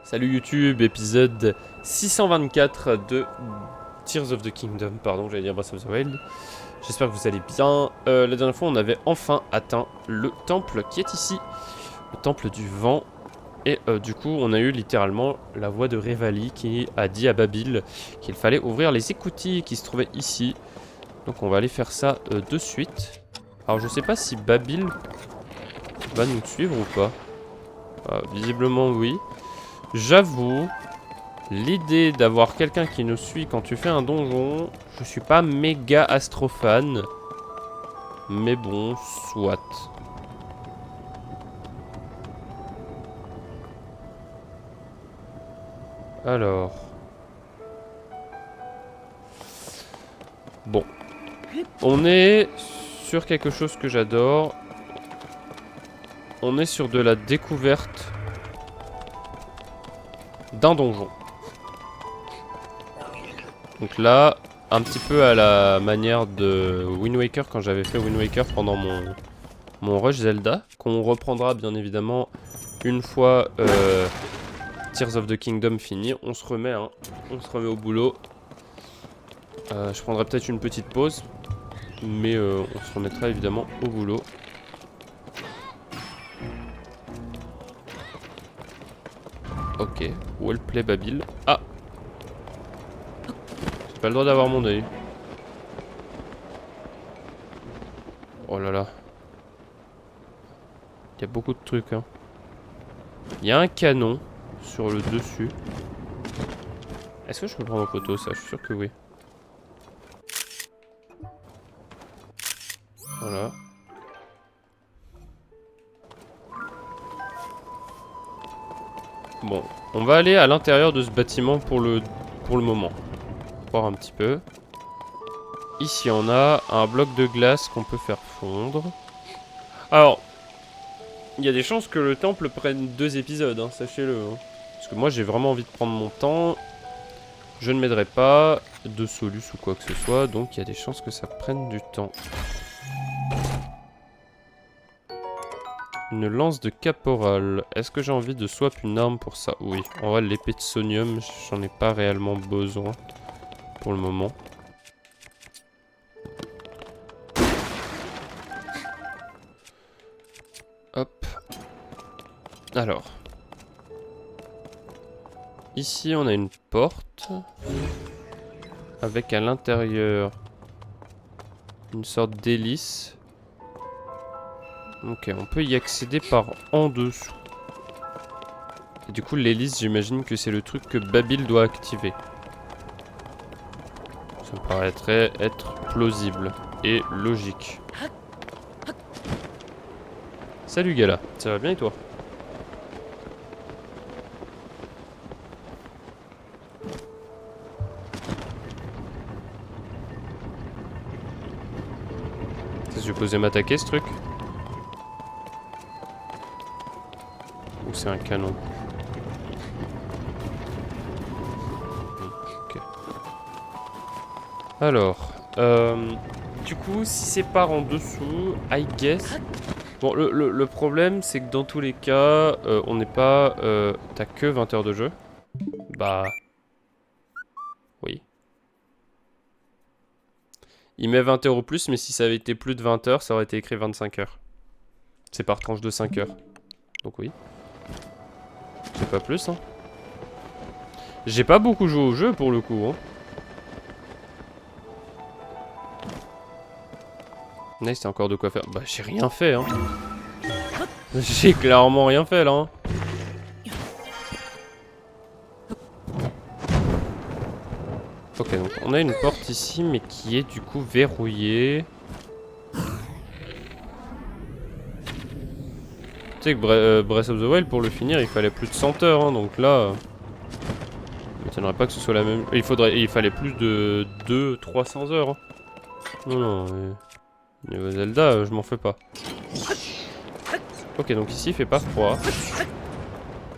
Salut YouTube, épisode 624 de Tears of the Kingdom, pardon, j'allais dire Breath of the Wild. J'espère que vous allez bien. La dernière fois, on avait enfin atteint le temple qui est ici, le temple du vent. Et du coup, on a eu littéralement la voix de Revali qui a dit à Babil qu'il fallait ouvrir les écoutilles qui se trouvaient ici. Donc on va aller faire ça de suite. Alors je sais pas si Babil va nous suivre ou pas. Visiblement oui. J'avoue, l'idée d'avoir quelqu'un qui nous suit quand tu fais un donjon, je suis pas méga astrophane. Mais bon, soit. Alors. Bon. On est sur quelque chose que j'adore. On est sur de la découverte d'un donjon. Donc là, un petit peu à la manière de Wind Waker, quand j'avais fait Wind Waker pendant mon rush Zelda, qu'on reprendra bien évidemment une fois Tears of the Kingdom fini. On se remet au boulot. Je prendrai peut-être une petite pause, mais on se remettra évidemment au boulot. Ok, well play Babil. Ah, j'ai pas le droit d'avoir mon œil. Oh là là. Il y a beaucoup de trucs, hein. Il y a un canon sur le dessus. Est-ce que je peux le prendre en photo, ça? Je suis sûr que oui. Voilà. Bon, on va aller à l'intérieur de ce bâtiment pour le moment. Voir un petit peu. Ici, on a un bloc de glace qu'on peut faire fondre. Alors, il y a des chances que le temple prenne 2 épisodes, hein, sachez-le. Hein. Parce que moi, j'ai vraiment envie de prendre mon temps. Je ne m'aiderai pas de solus ou quoi que ce soit, donc il y a des chances que ça prenne du temps. Une lance de caporal. Est-ce que j'ai envie de swap une arme pour ça? Oui. En vrai, l'épée de sonium, j'en ai pas réellement besoin pour le moment. Hop. Alors. Ici, on a une porte. Avec à l'intérieur une sorte d'hélice. Ok, on peut y accéder par en dessous. Et du coup, l'hélice, j'imagine que c'est le truc que Babil doit activer. Ça me paraîtrait être plausible et logique. Salut Gala, ça va bien et toi? C'est supposé m'attaquer ce truc? Ou c'est un canon? Ok. Alors, du coup, si c'est par en dessous, I guess... Bon, le problème, c'est que dans tous les cas, on n'est pas... T'as que 20 heures de jeu? Bah... Oui. Il met 20 heures au plus, mais si ça avait été plus de 20 heures, ça aurait été écrit 25 heures. C'est par tranche de 5 heures. Donc oui. C'est pas plus, hein. J'ai pas beaucoup joué au jeu, pour le coup, hein. Nice, t'as encore de quoi faire. Bah, j'ai rien fait, hein. J'ai clairement rien fait, là, hein. Ok, donc on a une porte ici, mais qui est du coup verrouillée. Tu sais que Breath of the Wild, pour le finir, il fallait plus de 100 heures, hein, donc là... Je m'étonnerait pas que ce soit la même... Il fallait plus de 200-300 heures, hein. Non, non, niveau Zelda, je m'en fais pas. Ok, donc ici, il fait pas froid.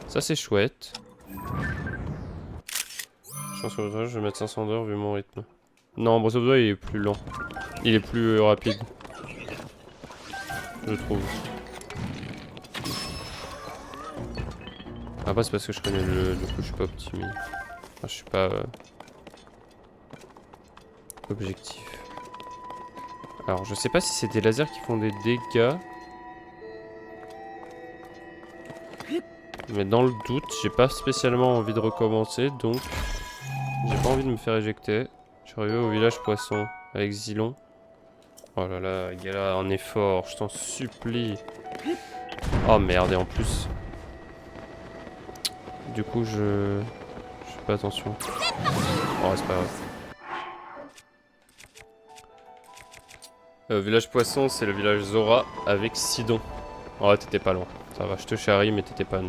Ça, c'est chouette. Je pense que je vais mettre 500 heures vu mon rythme. Non, Breath of the Wild, il est plus lent. Il est plus rapide. Je trouve. Après c'est parce que je connais le... Du coup je suis pas optimiste. Enfin, je suis pas... objectif. Alors je sais pas si c'est des lasers qui font des dégâts. Mais dans le doute, j'ai pas spécialement envie de recommencer, donc j'ai pas envie de me faire éjecter. Je suis arrivé au village poisson avec Zilon. Oh là là, gala, un effort, je t'en supplie. Oh merde, et en plus... Du coup, je fais pas attention. Oh, c'est pas grave. Village poisson, c'est le village Zora avec Sidon. Oh, t'étais pas loin. Ça va, je te charrie, mais t'étais pas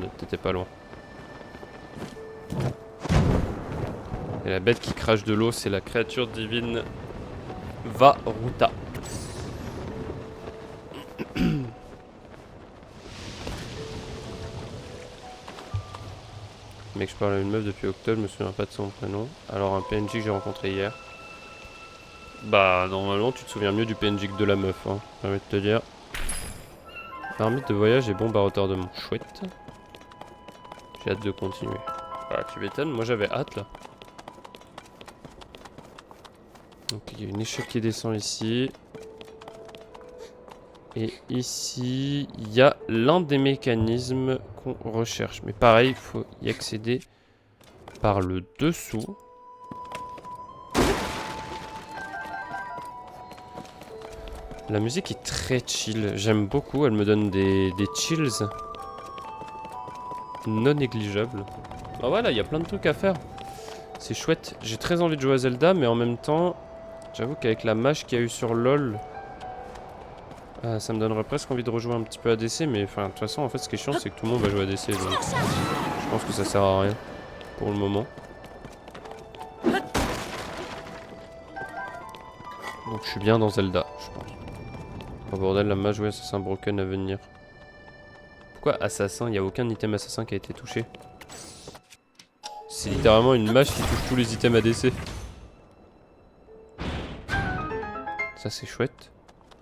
loin. Et la bête qui crache de l'eau, c'est la créature divine Varuta. Mec, je parle à une meuf depuis octobre, je me souviens pas de son prénom. Alors un PNJ que j'ai rencontré hier. Bah, normalement, tu te souviens mieux du PNJ que de la meuf, hein. J'ai envie de te dire. Marmite de voyage et bombe à retardement. Chouette. J'ai hâte de continuer. Voilà, tu m'étonnes, moi j'avais hâte là. Donc il y a une échelle qui descend ici. Et ici, il y a l'un des mécanismes qu'on recherche. Mais pareil, il faut y accéder par le dessous. La musique est très chill, j'aime beaucoup, elle me donne des chills non négligeables. Ah voilà, il y a plein de trucs à faire. C'est chouette, j'ai très envie de jouer à Zelda, mais en même temps, j'avoue qu'avec la mâche qu'il y a eu sur LoL, ça me donnerait presque envie de rejouer un petit peu à DC, mais enfin, de toute façon, en fait, ce qui est chiant, c'est que tout le monde va jouer à DC, donc je pense que ça sert à rien, pour le moment. Donc je suis bien dans Zelda, je pense. Oh bordel, la mage, ouais, assassin broken à venir. Pourquoi assassin? Il n'y a aucun item assassin qui a été touché. C'est littéralement une mage qui touche tous les items ADC. Ça c'est chouette.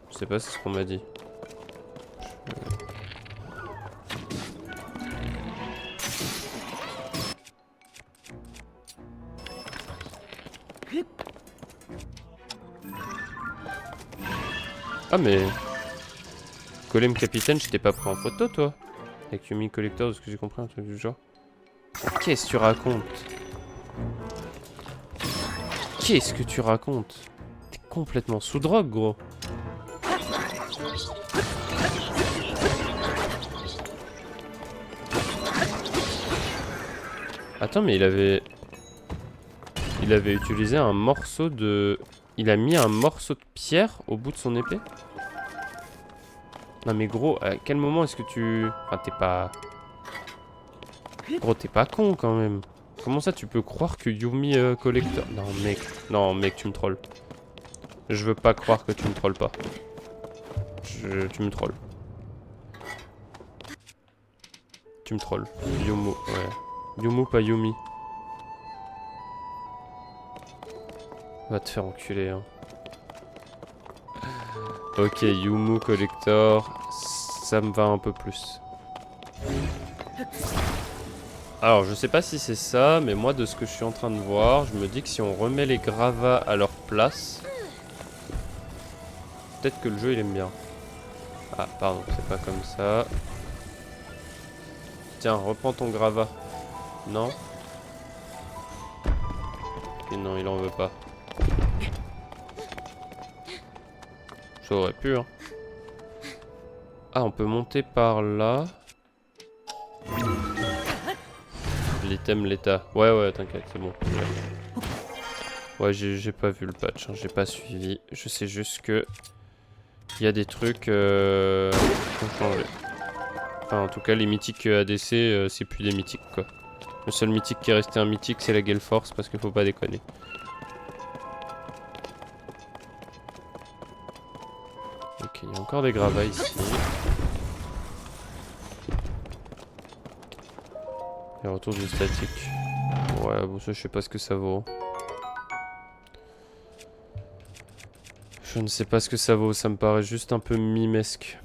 Je sais pas, c'est ce qu'on m'a dit. Ah mais... Golem Capitaine, je t'ai pas pris en photo toi? Avec Yumi Collector, de ce que j'ai compris, un truc du genre. Qu'est-ce que tu racontes? Qu'est-ce que tu racontes? T'es complètement sous drogue, gros. Attends, mais il avait utilisé un morceau de... Il a mis un morceau de pierre au bout de son épée? Non mais gros, à quel moment est-ce que tu... Enfin, t'es pas... Gros, t'es pas con quand même. Comment ça tu peux croire que Yumi Collector... Non mec, tu me trolles. Je veux pas croire que tu me trolles pas. Tu me trolles. Tu me trolles. Yumu, ouais. Yumu, pas Yumi. Va te faire enculer, hein. Ok, Yumu Collector, ça me va un peu plus. Alors, je sais pas si c'est ça, mais moi, de ce que je suis en train de voir, je me dis que si on remet les gravats à leur place, peut-être que le jeu, il aime bien. Ah, pardon, c'est pas comme ça. Tiens, reprends ton gravat. Non? Et non, il en veut pas. Ça aurait pu, hein. Ah, on peut monter par là. L'item l'état. Ouais, t'inquiète, c'est bon. Ouais, j'ai pas vu le patch, hein, j'ai pas suivi. Je sais juste que... Il y a des trucs qui ont changé. Enfin, en tout cas, les mythiques ADC, c'est plus des mythiques, quoi. Le seul mythique qui est resté un mythique, c'est la Gale Force, parce qu'il faut pas déconner. Ok, il y a encore des gravats ici. Et retour du statique. Ouais, bon, ça, je sais pas ce que ça vaut. Je ne sais pas ce que ça vaut, ça me paraît juste un peu mimesque.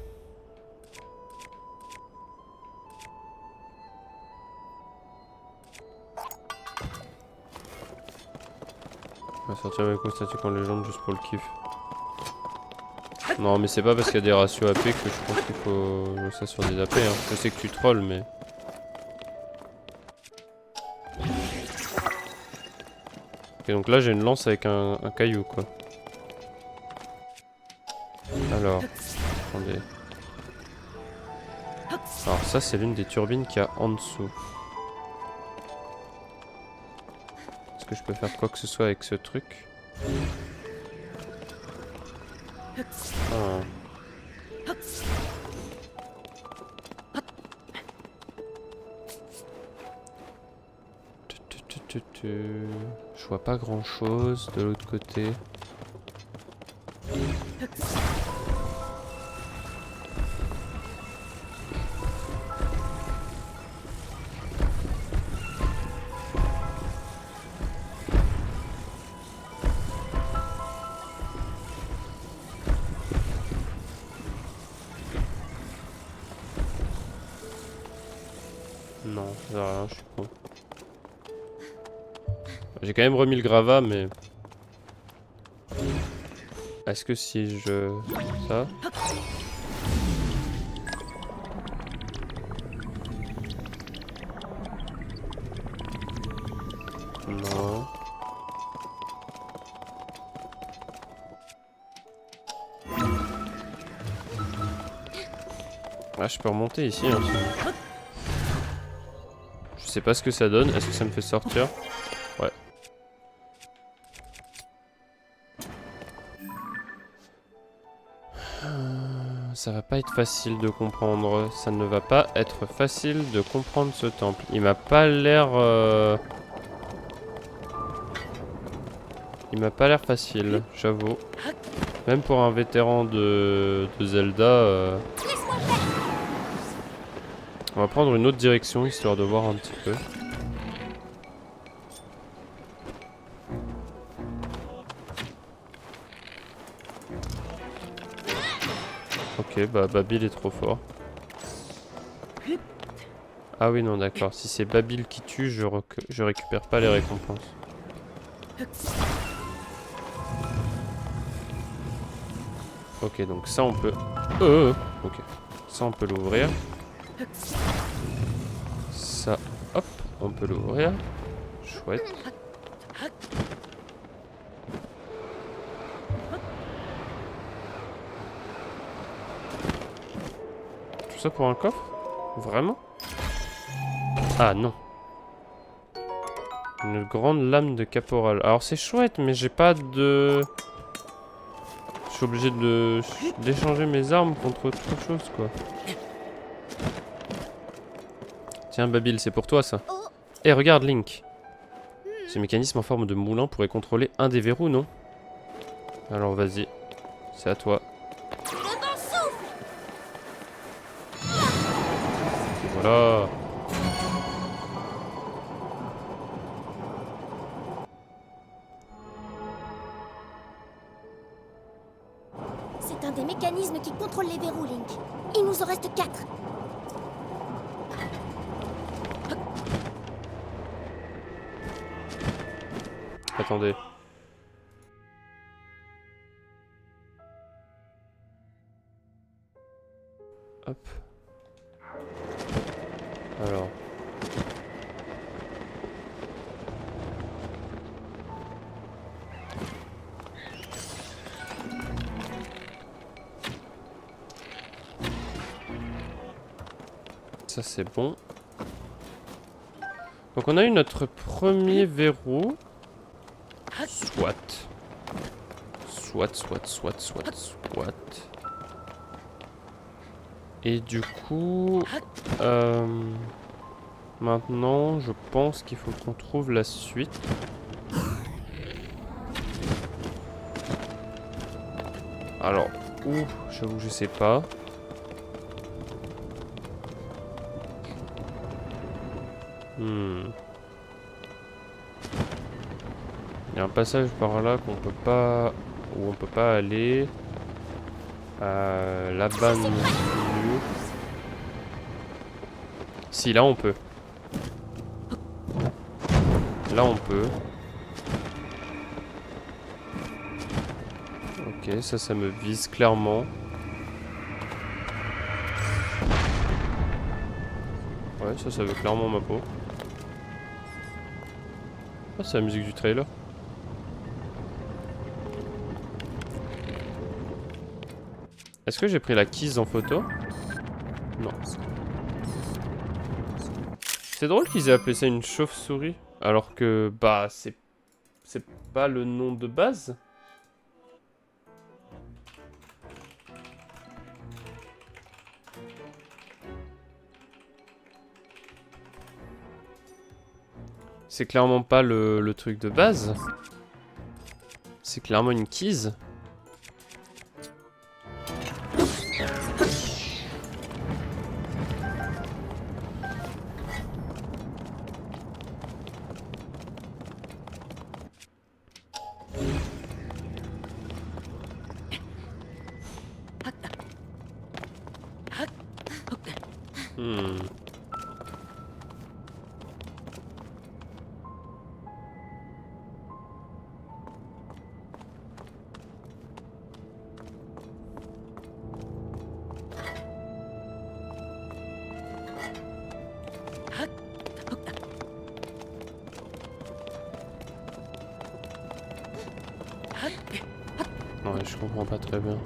On va sortir avec moi statue quand les jambes juste pour le kiff. Non mais c'est pas parce qu'il y a des ratios AP que je pense qu'il faut jouer ça sur des AP hein. Je sais que tu trolls mais... Ok donc là j'ai une lance avec un caillou quoi. Alors, attendez. Alors ça c'est l'une des turbines qu'il y a en dessous. Est-ce que je peux faire quoi que ce soit avec ce truc? Ah. Je vois pas grand chose de l'autre côté. Non, ça sert à rien, je suis con. J'ai quand même remis le gravat, mais... Est-ce que si je... Ça? Non. Ah, je peux remonter ici, hein. Je sais pas ce que ça donne. Est-ce que ça me fait sortir? Ouais. Ça va pas être facile de comprendre. Ça ne va pas être facile de comprendre ce temple. Il m'a pas l'air... Il m'a pas l'air facile, j'avoue. Même pour un vétéran de Zelda... On va prendre une autre direction, histoire de voir un petit peu. Ok, bah Babil est trop fort. Ah oui, non, d'accord. Si c'est Babil qui tue, je récupère pas les récompenses. Ok, donc ça on peut... ok. Ça on peut l'ouvrir. Ça, hop, on peut l'ouvrir. Chouette. Tout ça pour un coffre? Vraiment? Ah non. Une grande lame de caporal. Alors c'est chouette, mais j'ai pas de... Je suis obligé d'échanger mes armes contre autre chose, quoi. Tiens, Babil, c'est pour toi, ça. Eh, regarde, Link. Ce mécanisme en forme de moulin pourrait contrôler un des verrous, non? Alors, vas-y. C'est à toi. Voilà. C'est un des mécanismes qui contrôle les verrous, Link. Il nous en reste 4. Attendez. Hop. Alors. Ça c'est bon. Donc on a eu notre premier verrou. Soit. Et du coup... maintenant, je pense qu'il faut qu'on trouve la suite. Alors, où? J'avoue que je sais pas. Il y a un passage par là qu'on peut pas... où on peut pas aller. Là-bas non plus. Si, là on peut. Là on peut. Ok, ça me vise clairement. Ouais, ça veut clairement ma peau. Ah, c'est la musique du trailer. Est-ce que j'ai pris la keys en photo? Non. C'est drôle qu'ils aient appelé ça une chauve-souris. Alors que, bah, c'est pas le nom de base. C'est clairement pas le truc de base. C'est clairement une keys. Hmm. Ouais, je comprends pas très bien.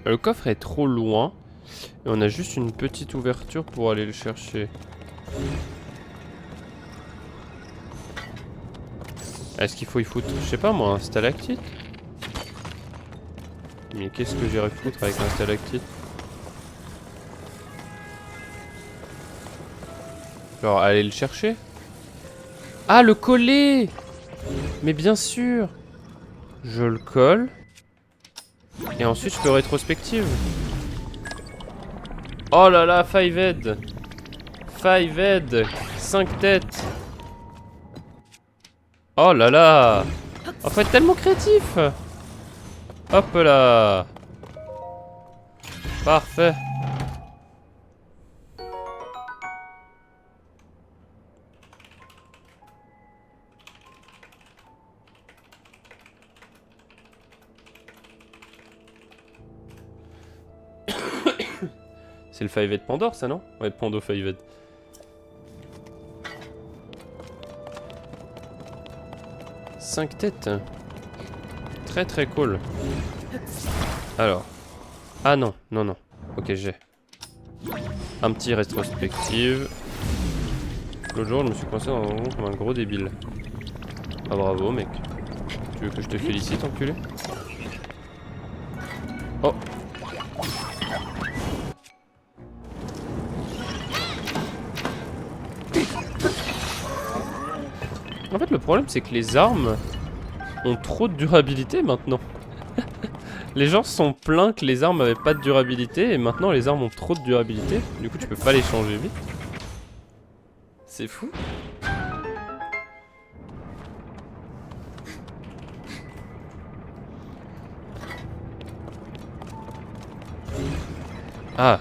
Le coffre est trop loin. Et on a juste une petite ouverture pour aller le chercher. Est-ce qu'il faut y foutre, je sais pas moi, un stalactite? Mais qu'est-ce que j'irais foutre avec un stalactite? Genre aller le chercher? Ah, le coller! Mais bien sûr! Je le colle. Et ensuite je peux rétrospective. Oh là là, 5 head. 5 head. 5 têtes. Oh là là. Oh, faut être tellement créatif. Hop là. Parfait. C'est le 5 head Pandore ça non? Ouais, Pando 5 head. Cinq têtes. Très très cool. Alors. Ah non, non, non. Ok, j'ai. Un petit rétrospective. L'autre jour, je me suis coincé dans un donjon comme un gros débile. Ah bravo, mec. Tu veux que je te félicite, enculé? Oh. En fait, le problème, c'est que les armes ont trop de durabilité maintenant. Les gens se sont plaints que les armes avaient pas de durabilité et maintenant les armes ont trop de durabilité. Du coup, tu peux pas les changer vite. C'est fou. Ah.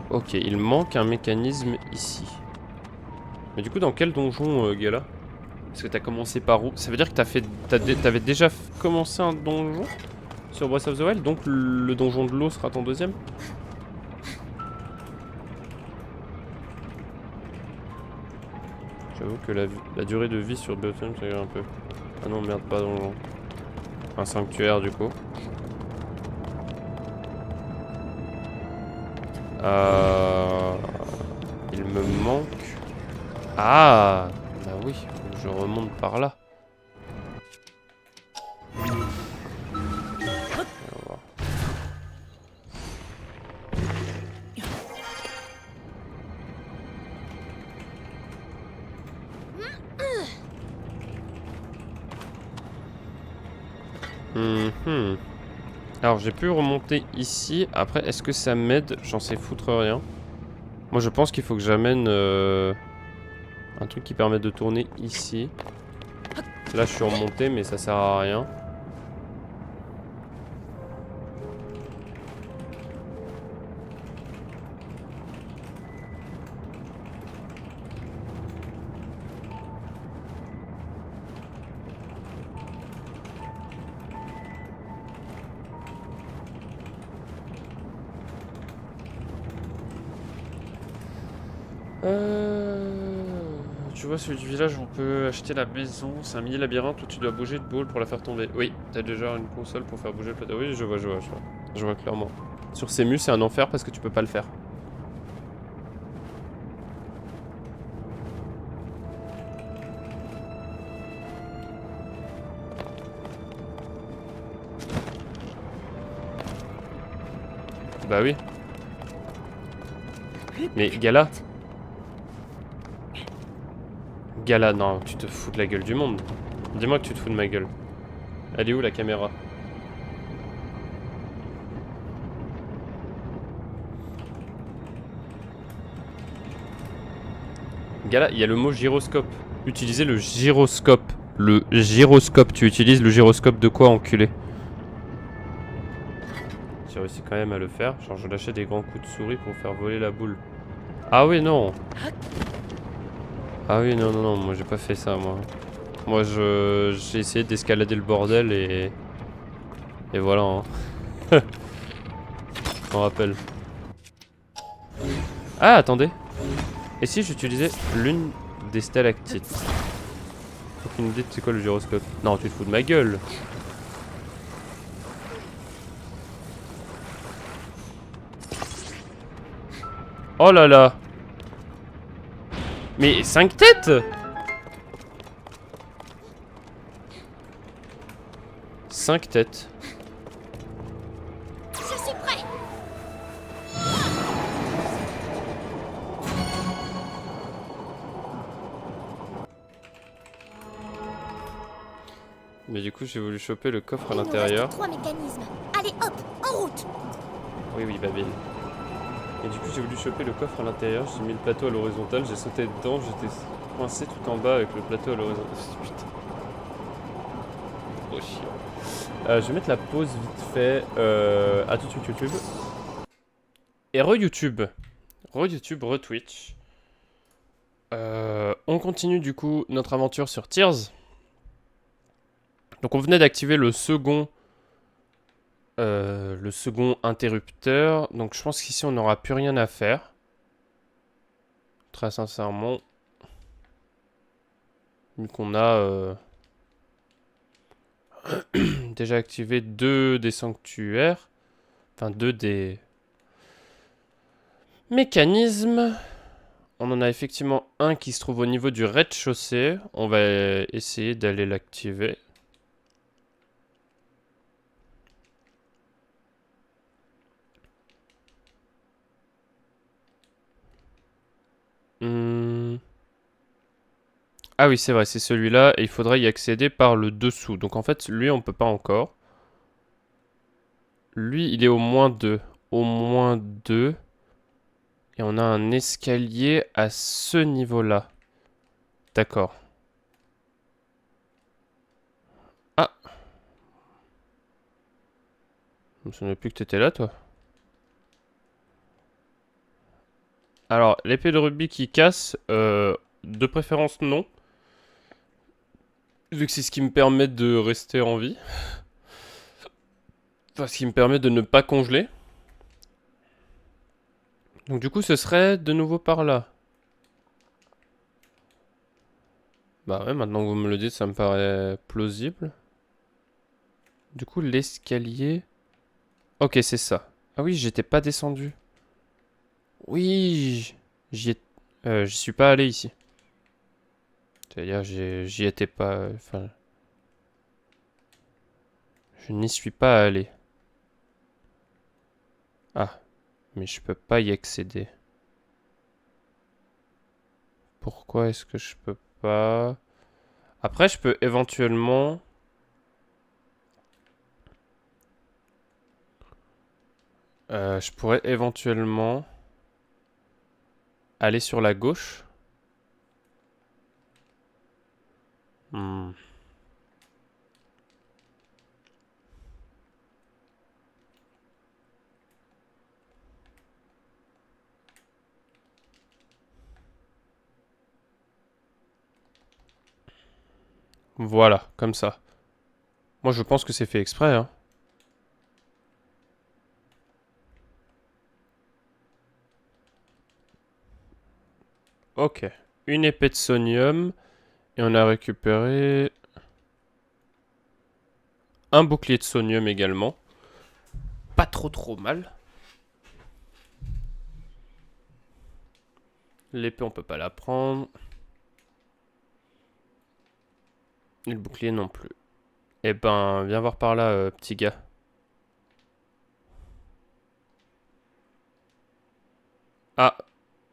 Ok, il manque un mécanisme ici. Mais du coup, dans quel donjon, Gala? Parce que t'as commencé par où? Ça veut dire que t'avais déjà commencé un donjon sur Breath of the Wild, donc le donjon de l'eau sera ton deuxième? J'avoue que la durée de vie sur Biotum, c'est un peu... Ah non, merde, pas donjon. Un sanctuaire, du coup. Il me manque... Ah! Bah oui, faut que je remonte par là. Alors j'ai pu remonter ici. Après, est-ce que ça m'aide? J'en sais foutre rien. Moi je pense qu'il faut que j'amène un truc qui permet de tourner ici. Là je suis remonté mais ça sert à rien. Tu vois, celui du village, on peut acheter la maison. C'est un mini labyrinthe où tu dois bouger de boule pour la faire tomber. Oui, t'as déjà une console pour faire bouger le plateau. Oui, je vois, je vois, je vois. Je vois clairement. Sur ces mus, c'est un enfer parce que tu peux pas le faire. Bah oui. Mais Gala. Gala, non, tu te fous de la gueule du monde. Dis-moi que tu te fous de ma gueule. Elle est où la caméra? Gala, il y a le mot gyroscope. Utilisez le gyroscope. Le gyroscope, tu utilises le gyroscope de quoi, enculé? J'ai réussi quand même à le faire. Genre, je lâchais des grands coups de souris pour faire voler la boule. Ah oui, non. Ah oui, non, non, non, moi j'ai pas fait ça, moi. Moi, j'ai essayé d'escalader le bordel et... Et voilà, hein. Je m'en rappelle. Ah, attendez. Et si j'utilisais l'une des stalactites? Aucune idée de c'est quoi le gyroscope. Non, tu te fous de ma gueule. Oh là là. Mais 5 têtes? 5 têtes. Je suis prêt. Mais du coup, j'ai voulu choper le coffre à Il nous l'intérieur. reste 3 mécanismes. Allez, hop, en route. Oui, oui, Babel. Et du coup, j'ai voulu choper le coffre à l'intérieur. J'ai mis le plateau à l'horizontale. J'ai sauté dedans. J'étais coincé tout en bas avec le plateau à l'horizontale. Putain. Trop chiant. Je vais mettre la pause vite fait. À tout de suite, YouTube. Et re-YouTube. Re-YouTube, re-Twitch. On continue du coup notre aventure sur Tears. Donc on venait d'activer le second interrupteur. Donc je pense qu'ici on n'aura plus rien à faire. Très sincèrement. Vu qu'on a déjà activé 2 des sanctuaires. Enfin 2 des mécanismes. On en a effectivement un qui se trouve au niveau du rez-de-chaussée. On va essayer d'aller l'activer. Ah oui, c'est vrai, c'est celui-là. Et il faudrait y accéder par le dessous. Donc en fait, lui, on peut pas encore. Lui, il est au moins 2. Au moins 2. Et on a un escalier à ce niveau-là. D'accord. Ah. Je me souviens plus que t'étais là, toi. Alors, l'épée de rugby qui casse, de préférence non. Vu que c'est ce qui me permet de rester en vie. Enfin, ce qui me permet de ne pas congeler. Donc du coup, ce serait de nouveau par là. Bah ouais, maintenant que vous me le dites, ça me paraît plausible. Du coup, l'escalier... Ok, c'est ça. Ah oui, j'étais pas descendu. Oui, j'y suis pas allé ici. C'est-à-dire, j'y étais pas... Enfin... Je n'y suis pas allé. Ah, mais je peux pas y accéder. Pourquoi est-ce que je peux pas... Après, je peux éventuellement... je pourrais éventuellement... aller sur la gauche. Hmm. Voilà, comme ça. Moi, je pense que c'est fait exprès, hein. Ok. Une épée de sonium. Et on a récupéré... un bouclier de sonium également. Pas trop mal. L'épée, on peut pas la prendre. Et le bouclier non plus. Eh ben, viens voir par là, petit gars. Ah,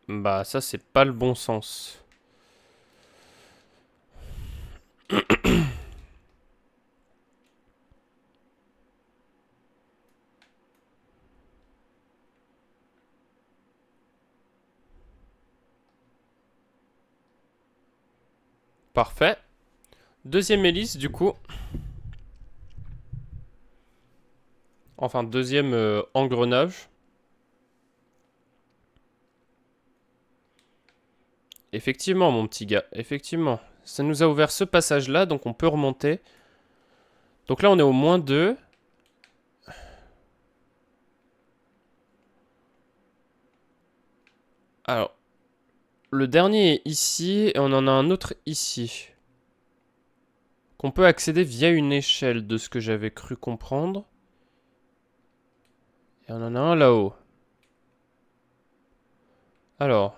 bah ça c'est pas le bon sens. Parfait. Deuxième hélice du coup. Enfin, deuxième engrenage. Effectivement, mon petit gars, effectivement. Ça nous a ouvert ce passage-là, donc on peut remonter. Donc là, on est au -2. Alors, le dernier est ici, et on en a un autre ici. Qu'on peut accéder via une échelle, de ce que j'avais cru comprendre. Et on en a un là-haut. Alors.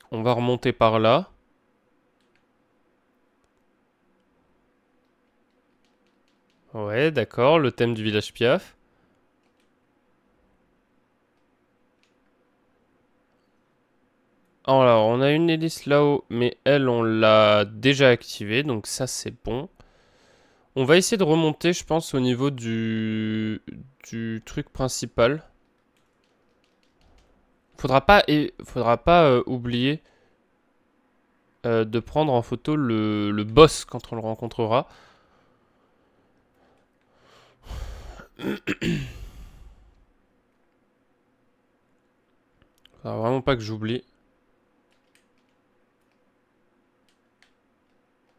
On va remonter par là. Ouais, d'accord, le thème du village Piaf. Alors, on a une hélice là-haut, mais elle, on l'a déjà activée, donc ça, c'est bon. On va essayer de remonter, je pense, au niveau du truc principal. Faudra pas oublier de prendre en photo le boss quand on le rencontrera. Faudra vraiment pas que j'oublie.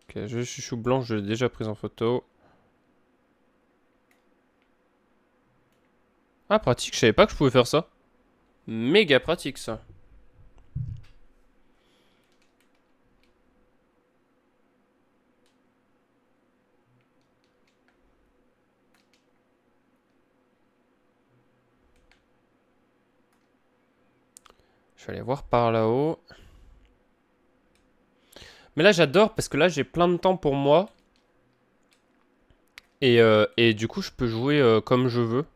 Ok, je suis chou blanc, je l'ai déjà pris en photo. Ah, pratique, je savais pas que je pouvais faire ça. Méga pratique, ça. Je vais aller voir par là-haut. Mais là, j'adore parce que là, j'ai plein de temps pour moi. Et du coup, je peux jouer comme je veux.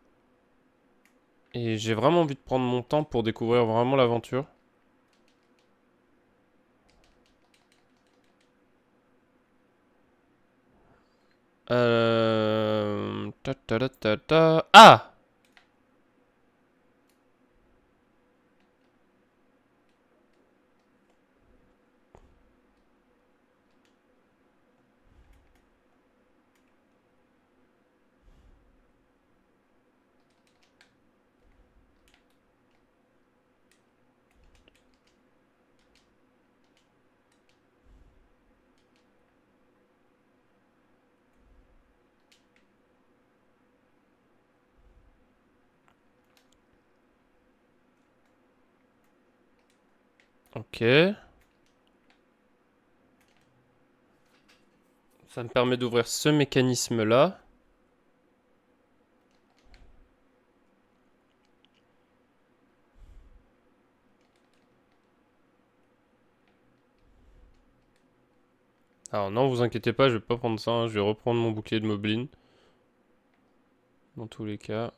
Et j'ai vraiment envie de prendre mon temps pour découvrir vraiment l'aventure. Ah! Ok. Ça me permet d'ouvrir ce mécanisme-là. Alors non, vous inquiétez pas, je vais pas prendre ça, hein. Je vais reprendre mon bouclier de Moblin. Dans tous les cas.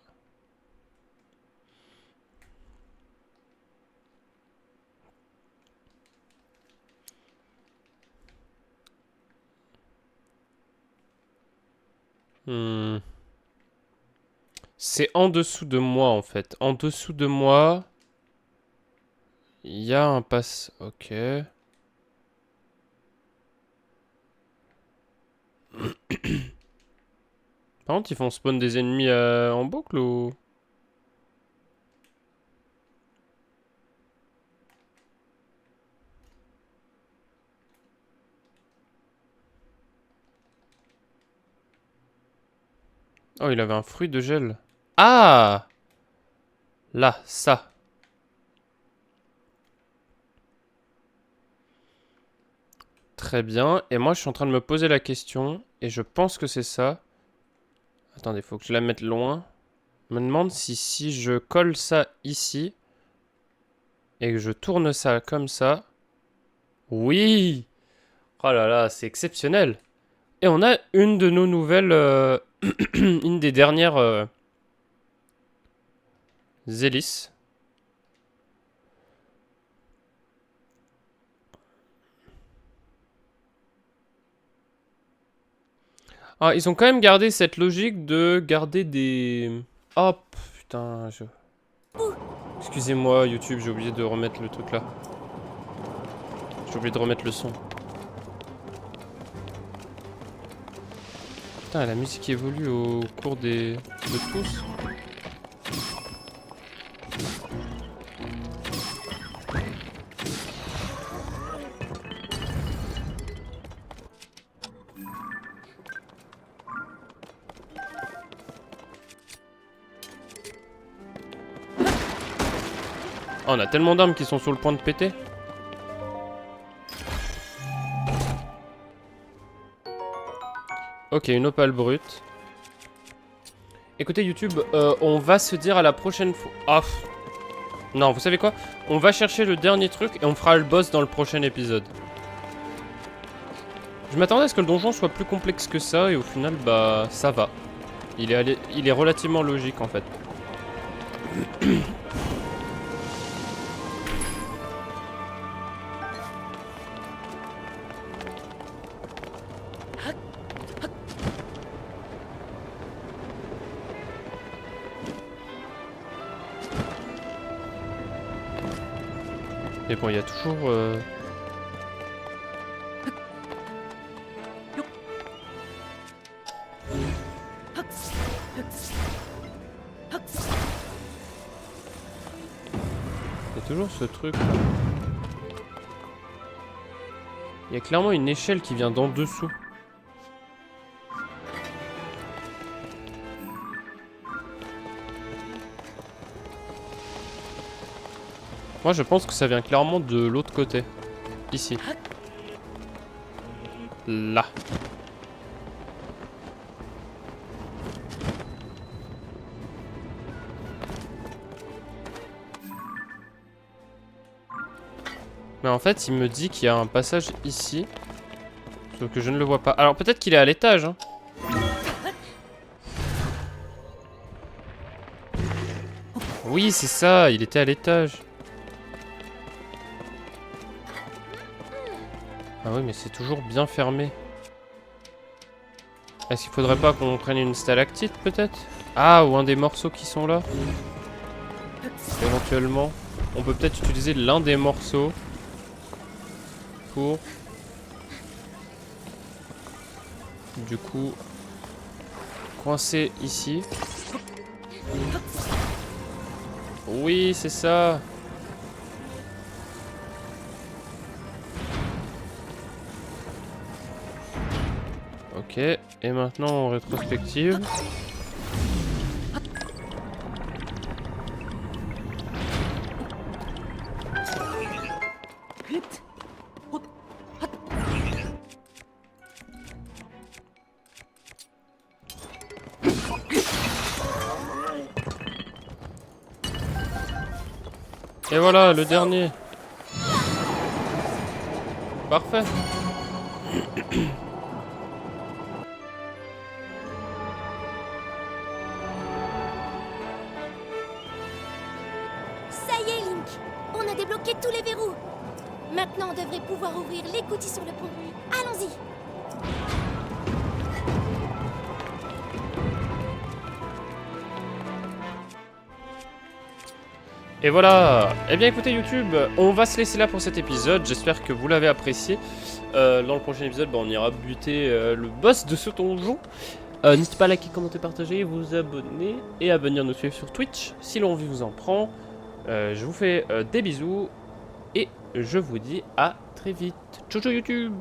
Hmm. C'est en dessous de moi, en fait. En dessous de moi, il y a un pass... Ok. Par contre, ils font spawn des ennemis en boucle ou... Oh, il avait un fruit de gel. Ah! Là, ça. Très bien. Et moi, je suis en train de me poser la question. Et je pense que c'est ça. Attendez, faut que je la mette loin. Je me demande si je colle ça ici. Et que je tourne ça comme ça. Oui! Oh là là, c'est exceptionnel. Et on a une de nos nouvelles... une des dernières... hélices. Ah, ils ont quand même gardé cette logique de garder des... Oh putain, Excusez-moi YouTube, j'ai oublié de remettre le truc là. J'ai oublié de remettre le son. Putain, la musique évolue au cours de tous. Oh, on a tellement d'armes qui sont sur le point de péter. Ok, une opale brute. Écoutez YouTube, on va se dire à la prochaine fois. Ah, non, vous savez quoi? On va chercher le dernier truc et on fera le boss dans le prochain épisode. Je m'attendais à ce que le donjon soit plus complexe que ça et au final, bah, ça va. Il est relativement logique en fait. Mais bon, il y a toujours... Il y a toujours ce truc là. Il y a clairement une échelle qui vient d'en dessous. Moi je pense que ça vient clairement de l'autre côté. Ici. Là. Mais en fait il me dit qu'il y a un passage ici. Sauf que je ne le vois pas. Alors peut-être qu'il est à l'étage hein. Oui c'est ça, il était à l'étage. Ah oui, mais c'est toujours bien fermé. Est-ce qu'il faudrait pas qu'on prenne une stalactite, peut-être? Ah, ou un des morceaux qui sont là? Éventuellement. On peut peut-être utiliser l'un des morceaux pour... Du coup... coincer ici. Oui, c'est ça. Ok, et maintenant en rétrospective. Et voilà, le dernier. Parfait. Ça y est, Link. On a débloqué tous les verrous. Maintenant, on devrait pouvoir ouvrir l'égouttis sur le pont. Allons-y. Et voilà. Eh bien écoutez YouTube, on va se laisser là pour cet épisode. J'espère que vous l'avez apprécié. Dans le prochain épisode, on ira buter le boss de ce donjon. N'hésitez pas à liker, commenter, partager, vous abonner et à venir nous suivre sur Twitch si l'envie vous en prend. Je vous fais des bisous et je vous dis à très vite. Ciao ciao YouTube.